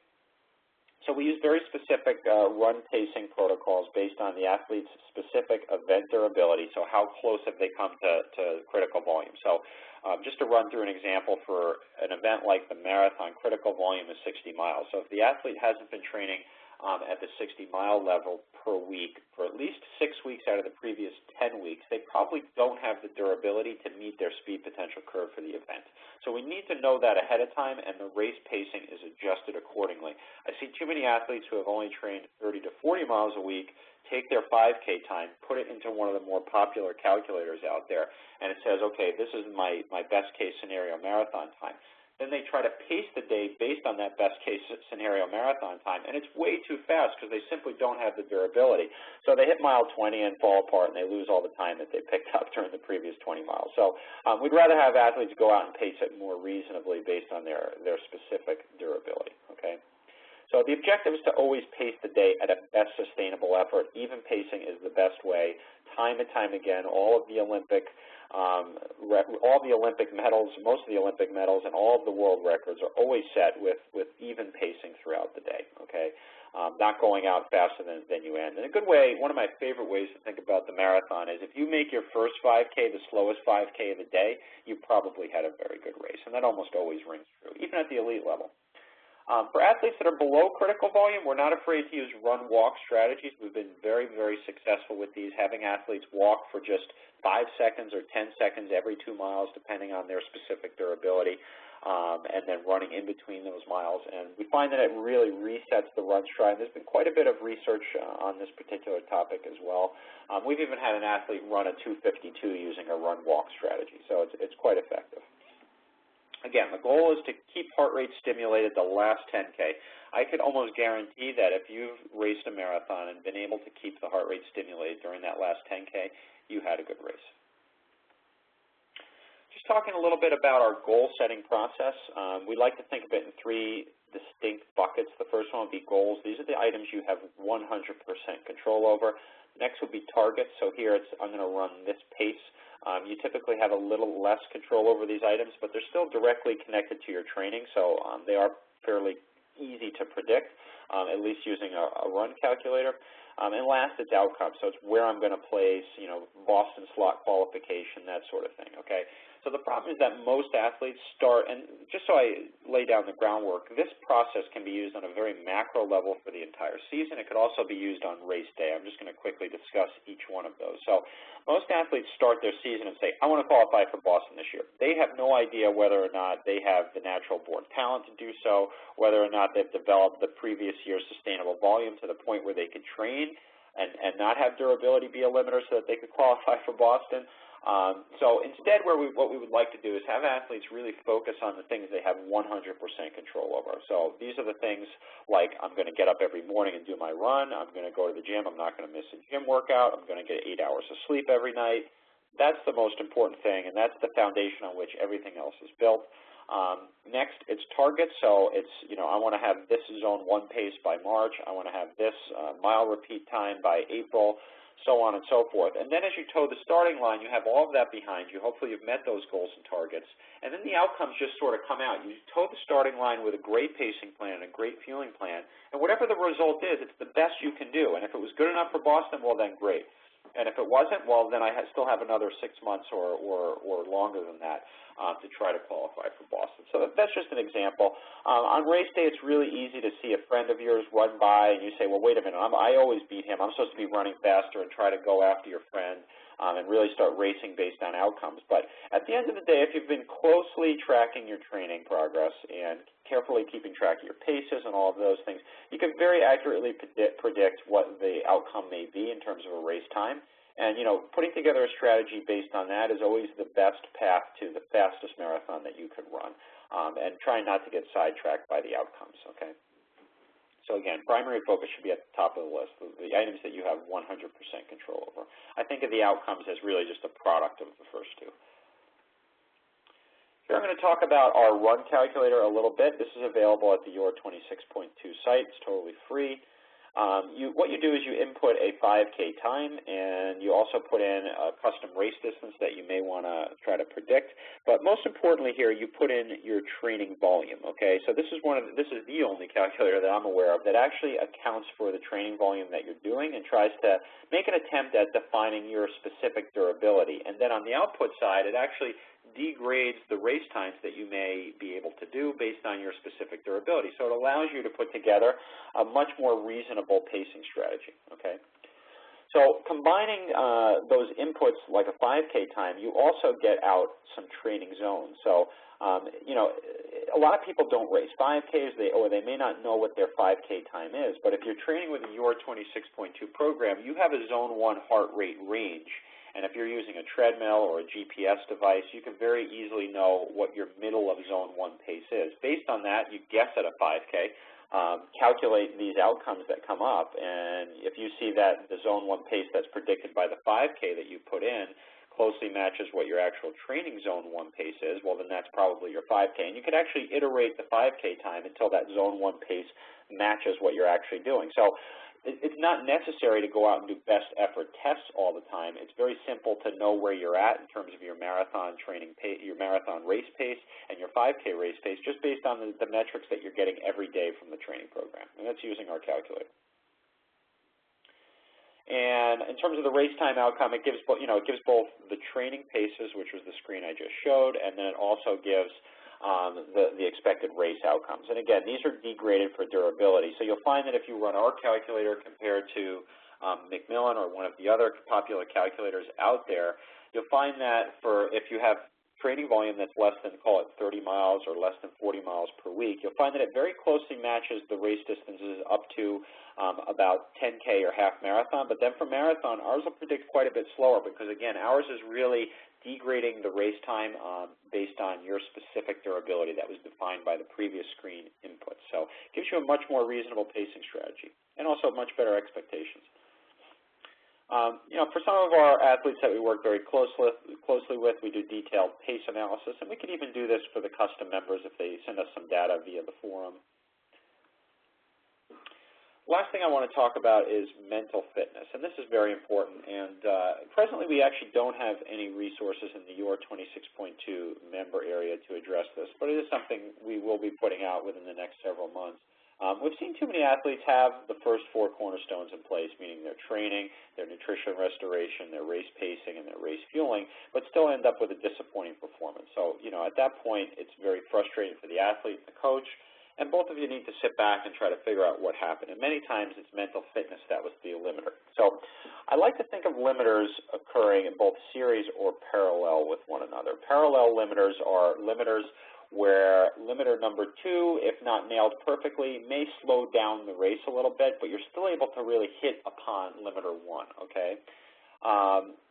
So we use very specific run pacing protocols based on the athlete's specific event durability, so how close have they come to critical volume. So just to run through an example, for an event like the marathon, critical volume is 60 miles. So if the athlete hasn't been training at the 60-mile level per week for at least 6 weeks out of the previous 10 weeks, they probably don't have the durability to meet their speed potential curve for the event. So we need to know that ahead of time, and the race pacing is adjusted accordingly. I see too many athletes who have only trained 30 to 40 miles a week take their 5K time, put it into one of the more popular calculators out there, and it says, okay, this is my best case scenario marathon time. Then they try to pace the day based on that best case scenario marathon time, and it's way too fast because they simply don't have the durability. So they hit mile 20 and fall apart, and they lose all the time that they picked up during the previous 20 miles. So we'd rather have athletes go out and pace it more reasonably based on their specific durability, okay? So the objective is to always pace the day at a best sustainable effort. Even pacing is the best way. time and time again. All of the Olympic medals, most of the Olympic medals, and all of the world records are always set with even pacing throughout the day, okay? Not going out faster than you end. And a good way, one of my favorite ways to think about the marathon is if you make your first 5K the slowest 5K of the day, you probably had a very good race, and that almost always rings true, even at the elite level. For athletes that are below critical volume, we're not afraid to use run-walk strategies. We've been very, very successful with these, having athletes walk for just 5 seconds or 10 seconds every 2 miles, depending on their specific durability, and then running in between those miles. And we find that it really resets the run stride. There's been quite a bit of research on this particular topic as well. We've even had an athlete run a 2:52 using a run-walk strategy, so it's quite effective. Again, the goal is to keep heart rate stimulated the last 10K. I could almost guarantee that if you've raced a marathon and been able to keep the heart rate stimulated during that last 10K, you had a good race. Just talking a little bit about our goal-setting process. We like to think of it in 3 distinct buckets. The first one would be goals. These are the items you have 100% control over. Next would be targets. So here I'm going to run this pace. You typically have a little less control over these items, but they're still directly connected to your training, so they are fairly easy to predict, at least using a run calculator. And last, it's outcomes, so it's where I'm going to place, Boston slot qualification, that sort of thing, okay? So the problem is that most athletes start, and just so I lay down the groundwork, this process can be used on a very macro level for the entire season. It could also be used on race day. I'm just going to quickly discuss each one of those. So most athletes start their season and say, I want to qualify for Boston this year. They have no idea whether or not they have the natural born talent to do so, whether or not they've developed the previous year's sustainable volume to the point where they could train and not have durability be a limiter so that they could qualify for Boston. So instead, what we would like to do is have athletes really focus on the things they have 100% control over. So these are the things like I'm going to get up every morning and do my run. I'm going to go to the gym. I'm not going to miss a gym workout. I'm going to get 8 hours of sleep every night. That's the most important thing, and that's the foundation on which everything else is built. Next, it's targets. So it's, I want to have this zone 1 pace by March. I want to have this mile repeat time by April, so on and so forth. And then as you toe the starting line, you have all of that behind you. Hopefully you've met those goals and targets. And then the outcomes just sort of come out. You toe the starting line with a great pacing plan, a great fueling plan, and whatever the result is, it's the best you can do. And if it was good enough for Boston, well then great. And if it wasn't, well then I still have another 6 months or longer than that to try to qualify for Boston. So that's just an example. On race day, it's really easy to see a friend of yours run by and you say, well, wait a minute, I always beat him. I'm supposed to be running faster, and try to go after your friend and really start racing based on outcomes. But at the end of the day, if you've been closely tracking your training progress and carefully keeping track of your paces and all of those things, you can very accurately predict what the outcome may be in terms of a race time. And, putting together a strategy based on that is always the best path to the fastest marathon that you could run, and trying not to get sidetracked by the outcomes, okay? So again, primary focus should be at the top of the list, the items that you have 100% control over. I think of the outcomes as really just a product of the first two. Here I'm going to talk about our run calculator a little bit. This is available at the Your 26.2 site. It's totally free. What you do is you input a 5K time, and you also put in a custom race distance that you may want to try to predict. But most importantly here, you put in your training volume. Okay, so this is the only calculator that I'm aware of that actually accounts for the training volume that you're doing and tries to make an attempt at defining your specific durability. And then on the output side, it actually degrades the race times that you may be able to do based on your specific durability. So it allows you to put together a much more reasonable pacing strategy, okay? So combining those inputs like a 5K time, you also get out some training zones. So, a lot of people don't race 5Ks, or they may not know what their 5K time is, but if you're training with a Your 26.2 program, you have a zone 1 heart rate range. And if you're using a treadmill or a GPS device, you can very easily know what your middle of zone 1 pace is. Based on that, you guess at a 5K, calculate these outcomes that come up, and if you see that the zone 1 pace that's predicted by the 5K that you put in closely matches what your actual training zone 1 pace is, well then that's probably your 5K. And you can actually iterate the 5K time until that zone 1 pace matches what you're actually doing. So it's not necessary to go out and do best effort tests all the time. It's very simple to know where you're at in terms of your marathon training pace, your marathon race pace, and your 5K race pace, just based on the metrics that you're getting every day from the training program. And that's using our calculator. And in terms of the race time outcome, it gives both the training paces, which was the screen I just showed, and then it also gives the expected race outcomes. And again, these are degraded for durability. So you'll find that if you run our calculator compared to Macmillan or one of the other popular calculators out there, you'll find that if you have training volume that's less than, call it 30 miles or less than 40 miles per week, you'll find that it very closely matches the race distances up to about 10K or half marathon. But then for marathon, ours will predict quite a bit slower because, again, ours is really degrading the race time based on your specific durability that was defined by the previous screen input. So it gives you a much more reasonable pacing strategy and also much better expectations. For some of our athletes that we work very closely with, we do detailed pace analysis, and we can even do this for the custom members if they send us some data via the forum. Last thing I want to talk about is mental fitness, and this is very important. And presently, we actually don't have any resources in the Your 26.2 member area to address this, but it is something we will be putting out within the next several months. We've seen too many athletes have the first 4 cornerstones in place, meaning their training, their nutrition restoration, their race pacing, and their race fueling, but still end up with a disappointing performance. So, at that point, it's very frustrating for the athlete and the coach, and both of you need to sit back and try to figure out what happened. And many times it's mental fitness that was the limiter. So I like to think of limiters occurring in both series or parallel with one another. Parallel limiters are limiters where limiter number 2, if not nailed perfectly, may slow down the race a little bit, but you're still able to really hit upon limiter 1, okay?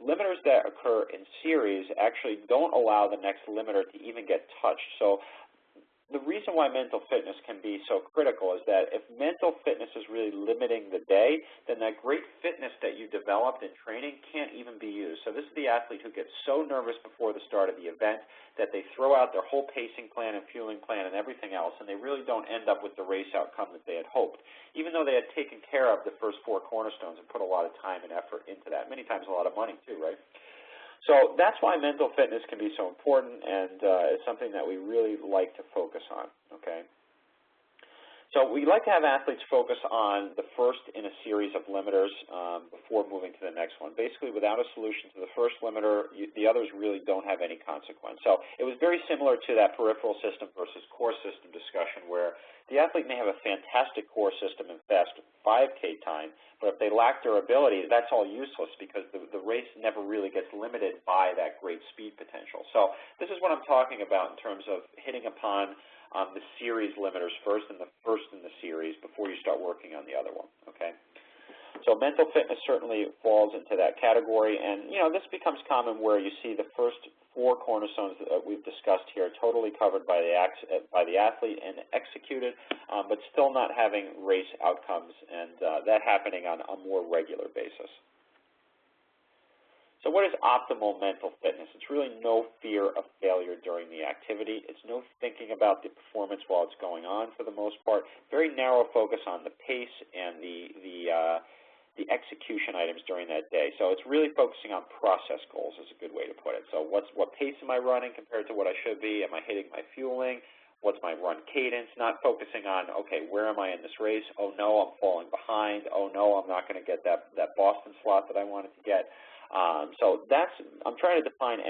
Limiters that occur in series actually don't allow the next limiter to even get touched. So the reason why mental fitness can be so critical is that if mental fitness is really limiting the day, then that great fitness that you developed in training can't even be used. So this is the athlete who gets so nervous before the start of the event that they throw out their whole pacing plan and fueling plan and everything else, and they really don't end up with the race outcome that they had hoped, even though they had taken care of the first 4 cornerstones and put a lot of time and effort into that, many times a lot of money too, right? So that's why mental fitness can be so important, and it's something that we really like to focus on, okay? So we like to have athletes focus on the first in a series of limiters before moving to the next one. Basically, without a solution to the first limiter, the others really don't have any consequence. So it was very similar to that peripheral system versus core system discussion where the athlete may have a fantastic core system and fast 5K time, but if they lack durability, that's all useless because the race never really gets limited by that great speed potential. So this is what I'm talking about in terms of hitting upon the series limiters first and the first in the series before you start working on the other one, okay? So mental fitness certainly falls into that category, and this becomes common where you see the first 4 cornerstones that we've discussed here totally covered by the athlete and executed, but still not having race outcomes, and that happening on a more regular basis. So what is optimal mental fitness? It's really no fear of failure during the activity. It's no thinking about the performance while it's going on for the most part. Very narrow focus on the pace and the execution items during that day. So it's really focusing on process goals is a good way to put it. So what pace am I running compared to what I should be? Am I hitting my fueling? What's my run cadence? Not focusing on, okay, where am I in this race? Oh, no, I'm falling behind. Oh, no, I'm not going to get that Boston slot that I wanted to get. So I'm trying to define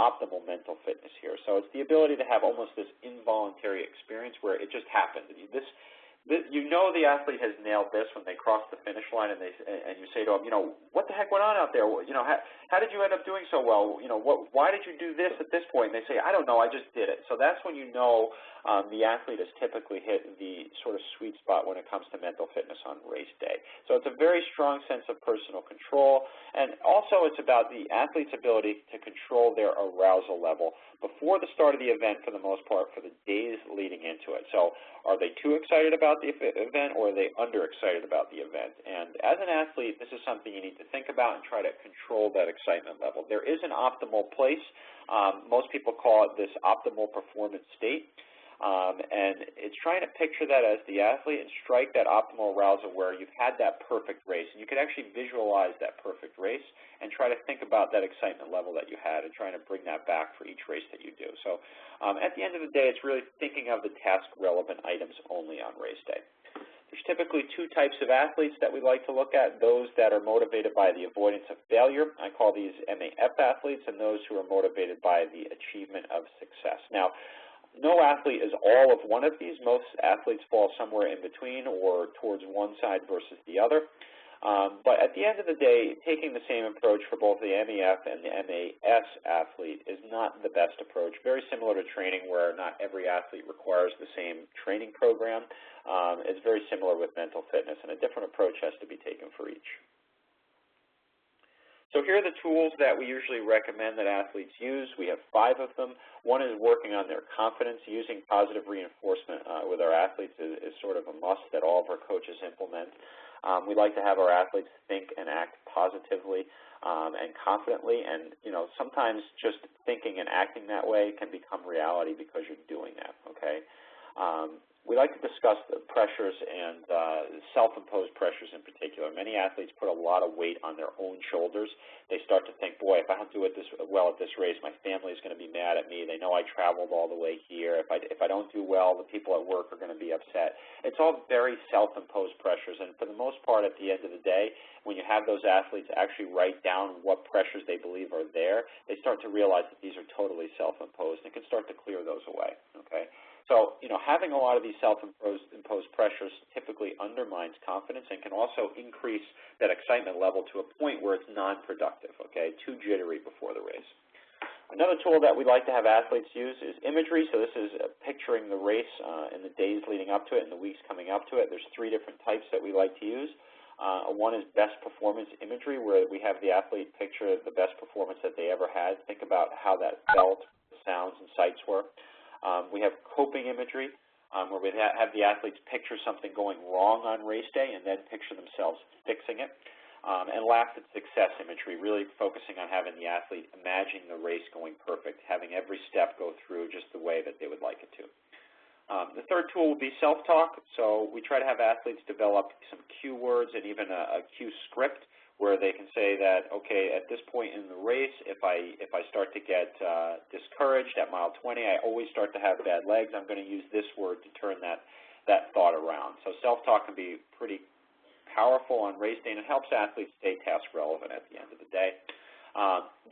optimal mental fitness here. So it's the ability to have almost this involuntary experience where it just happened. You know the athlete has nailed this when they cross the finish line, and you say to them, what the heck went on out there? How did you end up doing so well? Why did you do this at this point? And they say, I don't know, I just did it. So that's when you know the athlete has typically hit the sort of sweet spot when it comes to mental fitness on race day. So it's a very strong sense of personal control, and also it's about the athlete's ability to control their arousal level before the start of the event for the most part for the days leading into it. So are they too excited about the event, or are they underexcited about the event? And as an athlete, this is something you need to think about and try to control that excitement level. There is an optimal place. Most people call it this optimal performance state. And it's trying to picture that as the athlete and strike that optimal arousal where you've had that perfect race. And you can actually visualize that perfect race and try to think about that excitement level that you had and trying to bring that back for each race that you do. So at the end of the day, it's really thinking of the task-relevant items only on race day. There's typically two types of athletes that we like to look at, those that are motivated by the avoidance of failure. I call these MAF athletes, and those who are motivated by the achievement of success. Now, no athlete is all of one of these. Most athletes fall somewhere in between or towards one side versus the other. But at the end of the day, taking the same approach for both the MEF and the MAS athlete is not the best approach. Very similar to training where not every athlete requires the same training program. It's very similar with mental fitness, and a different approach has to be taken for each. So here are the tools that we usually recommend that athletes use. We have 5 of them. One is working on their confidence. Using positive reinforcement with our athletes is sort of a must that all of our coaches implement. We like to have our athletes think and act positively and confidently, and sometimes just thinking and acting that way can become reality because you're doing that, okay? We like to discuss the pressures and self-imposed pressures in particular. Many athletes put a lot of weight on their own shoulders. They start to think, boy, if I don't do it well at this race, my family is going to be mad at me. They know I traveled all the way here. If I don't do well, the people at work are going to be upset. It's all very self-imposed pressures, and for the most part, at the end of the day, when you have those athletes actually write down what pressures they believe are there, they start to realize that these are totally self-imposed and can start to clear those away, okay? So, having a lot of these self-imposed pressures typically undermines confidence and can also increase that excitement level to a point where it's non-productive, okay, too jittery before the race. Another tool that we like to have athletes use is imagery. So this is picturing the race in the days leading up to it and the weeks coming up to it. There's 3 different types that we like to use. One is best performance imagery, where we have the athlete picture the best performance that they ever had. Think about how that felt, sounds, and sights were. We have coping imagery, where we have the athletes picture something going wrong on race day and then picture themselves fixing it. And last, it's success imagery, really focusing on having the athlete imagine the race going perfect, having every step go through just the way that they would like it to. The third tool will be self-talk. So we try to have athletes develop some cue words and even a cue script where they can say that, okay, at this point in the race, if I start to get discouraged at mile 20, I always start to have bad legs. I'm going to use this word to turn that thought around. So self-talk can be pretty powerful on race day, and it helps athletes stay task relevant at the end of the day.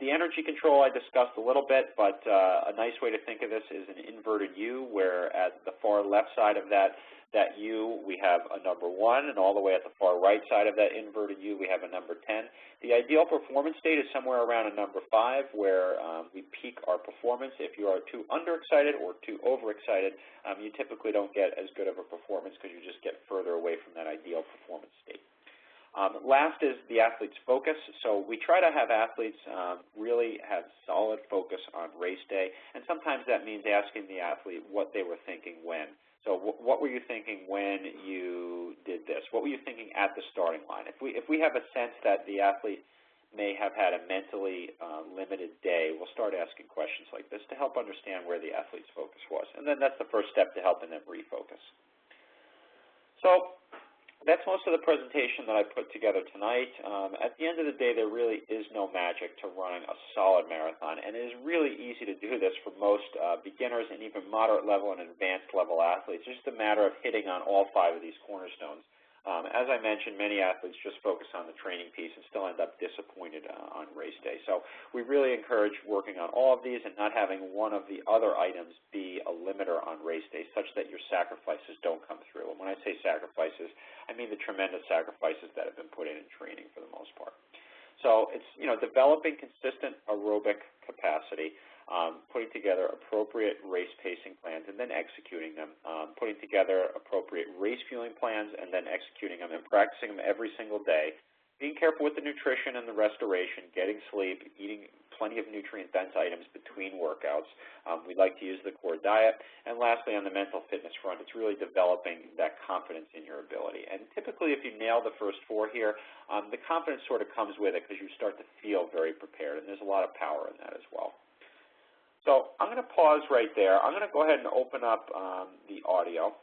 The energy control I discussed a little bit, but a nice way to think of this is an inverted U, where at the far left side of that U we have a number 1, and all the way at the far right side of that inverted U we have a number 10. The ideal performance state is somewhere around a number 5, where we peak our performance. If you are too underexcited or too overexcited, you typically don't get as good of a performance because you just get further away from that ideal performance state. Last is the athlete's focus. So we try to have athletes really have solid focus on race day, and sometimes that means asking the athlete what they were thinking when. So what were you thinking when you did this? What were you thinking at the starting line? If we have a sense that the athlete may have had a mentally limited day, we'll start asking questions like this to help understand where the athlete's focus was. And then that's the first step to helping them refocus. So that's most of the presentation that I put together tonight. At the end of the day, there really is no magic to running a solid marathon, and it is really easy to do this for most beginners and even moderate level and advanced level athletes. It's just a matter of hitting on all 5 of these cornerstones. As I mentioned, many athletes just focus on the training piece and still end up disappointed on race day. So we really encourage working on all of these and not having one of the other items be a limiter on race day, such that your sacrifices don't come through. And when I say sacrifices, I mean the tremendous sacrifices that have been put in training for the most part. So it's, developing consistent aerobic capacity, putting together appropriate race pacing plans and then executing them, putting together appropriate race fueling plans and then executing them and practicing them every single day, being careful with the nutrition and the restoration, getting sleep, eating plenty of nutrient-dense items between workouts. We like to use the core diet. And lastly, on the mental fitness front, it's really developing that confidence in your ability. And typically, if you nail the first 4 here, the confidence sort of comes with it because you start to feel very prepared, and there's a lot of power in that as well. So I'm going to pause right there. I'm going to go ahead and open up the audio.